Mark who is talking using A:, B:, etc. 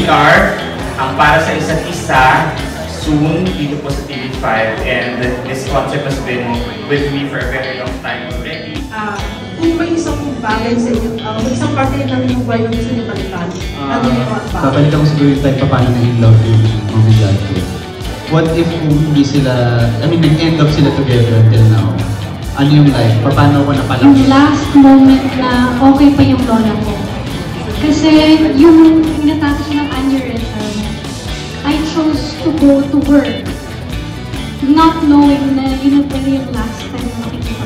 A: we are ang para sa isa't isa soon dito po sa TV5, and this concept has been with me for a very long time already.
B: Kung may isang bagay sa inyo, may isang parte ng inyong buhay na gusto niyo balikan, ano yung mga bagay?
C: Babalikan ko siguro yung time paano naging love yung Mami Dad ko. What if kung hindi sila, nag-end up sila together until now? Ano yung life? Paano ako napalaki?
D: Yung last moment na okay pa yung lola ko. Kasi yung natapos ng aneurysm, I chose to go to work. Not knowing na yun na pala yung last time na makikita